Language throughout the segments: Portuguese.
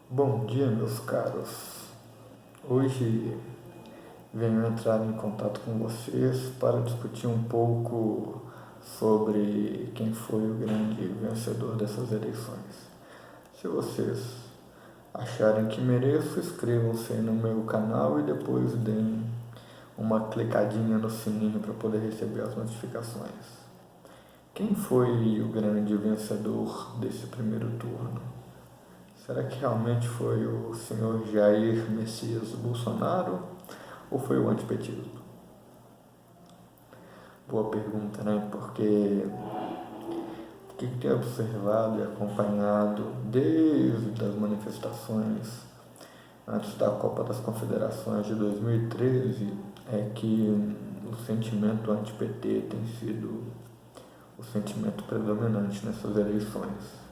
Bom dia, meus caros. Hoje venho entrar em contato com vocês para discutir um pouco sobre quem foi o grande vencedor dessas eleições. Se vocês acharem que mereço, inscrevam-se no meu canal e depois deem uma clicadinha no sininho para poder receber as notificações. Quem foi o grande vencedor desse primeiro turno? Será que realmente foi o senhor Jair Messias Bolsonaro ou foi o antipetismo? Boa pergunta, né? Porque o que tenho observado e acompanhado desde as manifestações antes da Copa das Confederações de 2013 é que o sentimento anti-PT tem sido o sentimento predominante nessas eleições.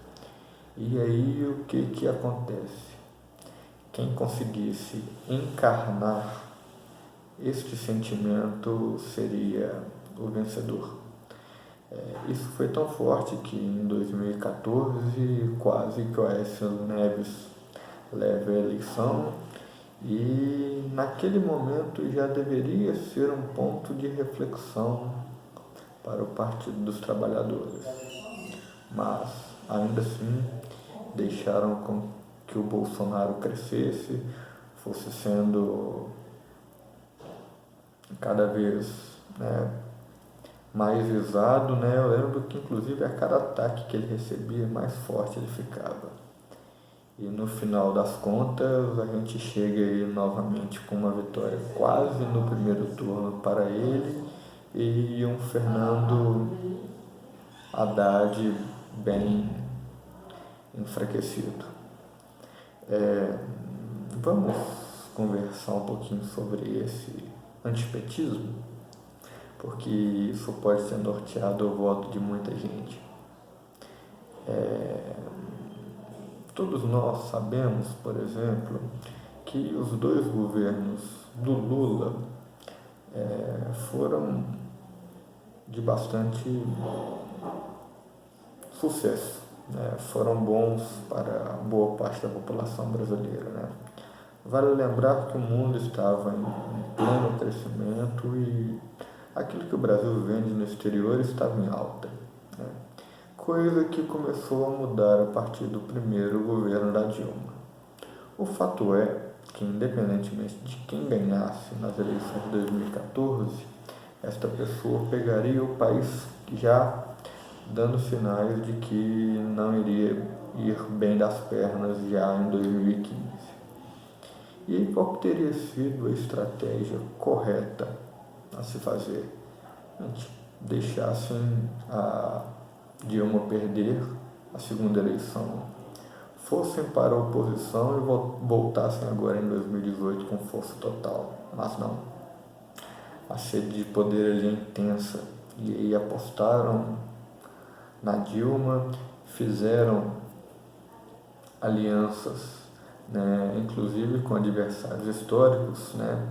E aí o que acontece? Quem conseguisse encarnar este sentimento seria o vencedor. Isso foi tão forte que em 2014 quase que o Aécio Neves leva a eleição e naquele momento já deveria ser um ponto de reflexão para o Partido dos Trabalhadores. Mas ainda assim deixaram com que o Bolsonaro crescesse, fosse sendo cada vez, né, mais visado, né? Eu lembro que inclusive a cada ataque que ele recebia, mais forte ele ficava. E no final das contas, a gente chega aí novamente com uma vitória quase no primeiro turno para ele e um Fernando Haddad bem enfraquecido. Vamos conversar um pouquinho sobre esse antipetismo, porque isso pode ser norteado ao voto de muita gente. Todos nós sabemos, por exemplo, que os dois governos do Lula foram de bastante sucesso, né? Foram bons para boa parte da população brasileira. Né? Vale lembrar que o mundo estava em pleno crescimento e aquilo que o Brasil vende no exterior estava em alta. Né? Coisa que começou a mudar a partir do primeiro governo da Dilma. O fato é que, independentemente de quem ganhasse nas eleições de 2014, esta pessoa pegaria o país já dando sinais de que não iria ir bem das pernas já em 2015. E aí, qual teria sido a estratégia correta a se fazer? A gente deixassem a Dilma perder a segunda eleição, fossem para a oposição e voltassem agora em 2018 com força total. Mas não. A sede de poder ali é intensa. E aí apostaram na Dilma, fizeram alianças, né, inclusive com adversários históricos. Né?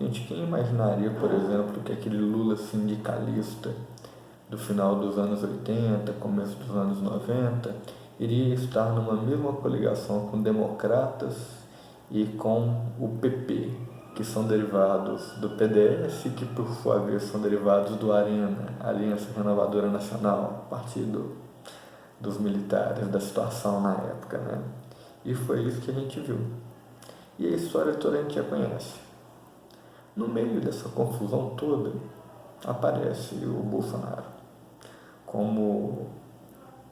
Gente, quem imaginaria, por exemplo, que aquele Lula sindicalista do final dos anos 80, começo dos anos 90, iria estar numa mesma coligação com democratas e com o PP, que são derivados do PDS, que por sua vez são derivados do ARENA, Aliança Renovadora Nacional, partido dos militares, da situação na época. Né? E foi isso que a gente viu. E a história toda a gente já conhece. No meio dessa confusão toda, aparece o Bolsonaro como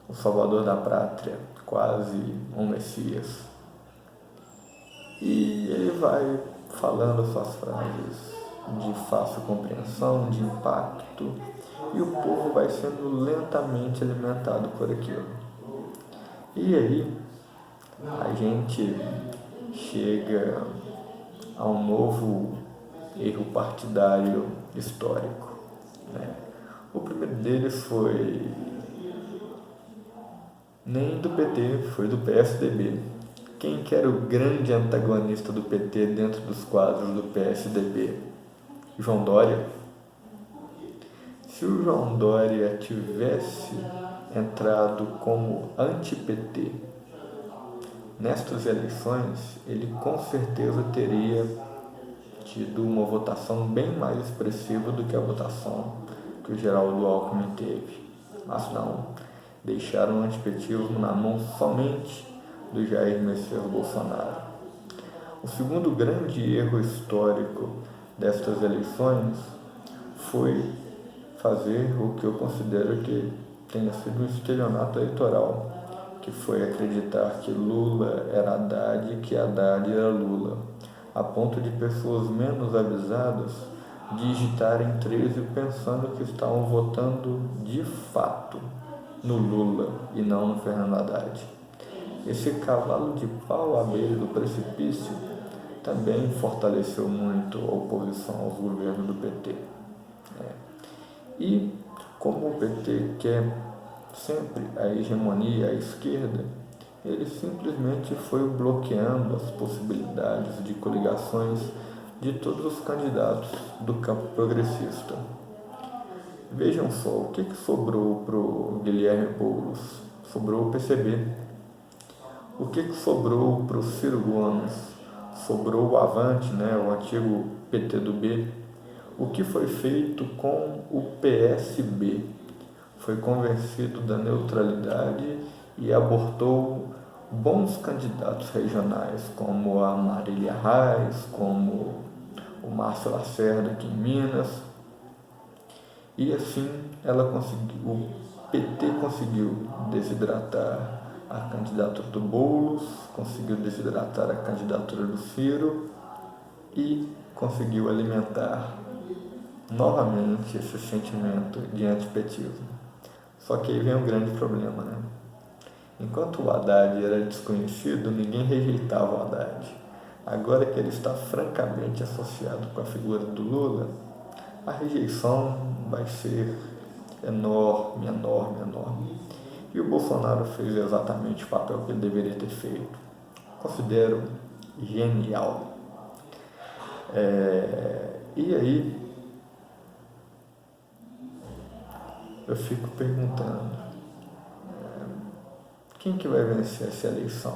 o salvador da pátria, quase um messias. E ele vai falando suas frases de fácil compreensão, de impacto, e o povo vai sendo lentamente alimentado por aquilo. E aí a gente chega a um novo erro partidário histórico. Né? O primeiro deles foi nem do PT, foi do PSDB. Quem que era o grande antagonista do PT dentro dos quadros do PSDB? João Dória. Se o João Dória tivesse entrado como anti-PT nestas eleições ele com certeza teria tido uma votação bem mais expressiva do que a votação que o Geraldo Alckmin teve. Mas não, deixaram o antipetismo na mão somente do Jair Messias Bolsonaro. O segundo grande erro histórico destas eleições foi fazer o que eu considero que tenha sido um estelionato eleitoral, que foi acreditar que Lula era Haddad e que Haddad era Lula, a ponto de pessoas menos avisadas digitarem 13 pensando que estavam votando de fato no Lula e não no Fernando Haddad. Esse cavalo de pau à beira do precipício também fortaleceu muito a oposição aos governos do PT. E como o PT quer sempre a hegemonia à esquerda, ele simplesmente foi bloqueando as possibilidades de coligações de todos os candidatos do campo progressista. Vejam só, o que sobrou para o Guilherme Boulos? Sobrou o PCB. O que sobrou para o Ciro Gomes? Sobrou o Avante, o antigo PTdoB. O que foi feito com o PSB? Foi convencido da neutralidade e abortou bons candidatos regionais, como a Marília Reis, como o Márcio Lacerda aqui em Minas. E assim o PT conseguiu desidratar a candidatura do Boulos, conseguiu desidratar a candidatura do Ciro e conseguiu alimentar novamente esse sentimento de antipetismo. Só que aí vem um grande problema, Enquanto o Haddad era desconhecido, ninguém rejeitava o Haddad. Agora que ele está francamente associado com a figura do Lula, a rejeição vai ser enorme, enorme, enorme. E o Bolsonaro fez exatamente o papel que ele deveria ter feito. Considero genial. E aí, eu fico perguntando, quem que vai vencer essa eleição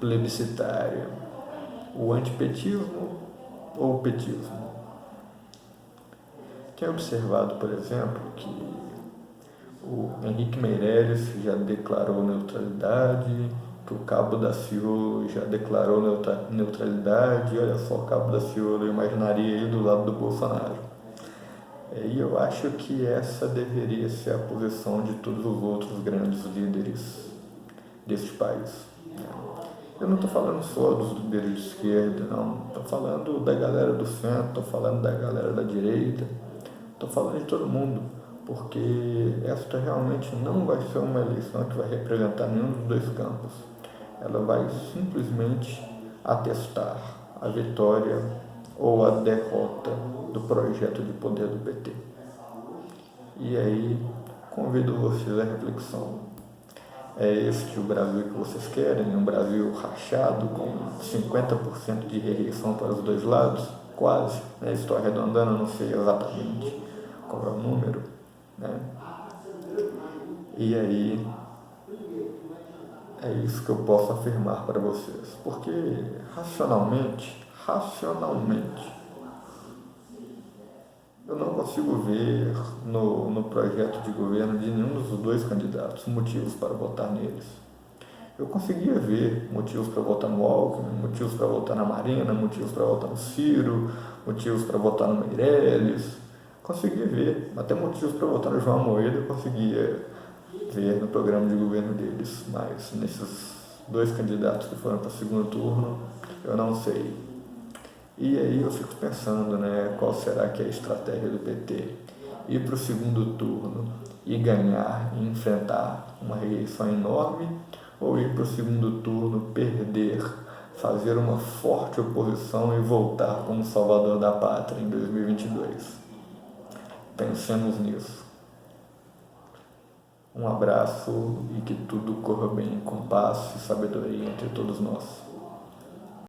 plebiscitária? O antipetismo ou o petismo? Tenho observado, por exemplo, que o Henrique Meirelles já declarou neutralidade, que o Cabo Daciolo já declarou neutralidade, e olha só, o Cabo Daciolo eu imaginaria aí do lado do Bolsonaro. E eu acho que essa deveria ser a posição de todos os outros grandes líderes deste país. Eu não estou falando só dos líderes de esquerda, não. Estou falando da galera do centro, estou falando da galera da direita, estou falando de todo mundo, porque esta realmente não vai ser uma eleição que vai representar nenhum dos dois campos. Ela vai simplesmente atestar a vitória ou a derrota do projeto de poder do PT. E aí, convido vocês à reflexão. É este o Brasil que vocês querem? Um Brasil rachado, com 50% de rejeição para os dois lados? Quase. Estou arredondando, não sei exatamente qual é o número. E aí, é isso que eu posso afirmar para vocês. Porque, racionalmente, eu não consigo ver no projeto de governo de nenhum dos dois candidatos motivos para votar neles. Eu conseguia ver motivos para votar no Alckmin, motivos para votar na Marina, motivos para votar no Ciro, motivos para votar no Meirelles. Conseguia ver, até motivos para votar no João Amoedo eu conseguia ver no programa de governo deles. Mas nesses dois candidatos que foram para o segundo turno, eu não sei. E aí eu fico pensando, qual será que é a estratégia do PT? Ir para o segundo turno e ganhar e enfrentar uma rejeição enorme, ou ir para o segundo turno, perder, fazer uma forte oposição e voltar como salvador da pátria em 2022? Pensemos nisso. Um abraço e que tudo corra bem com paz e sabedoria entre todos nós.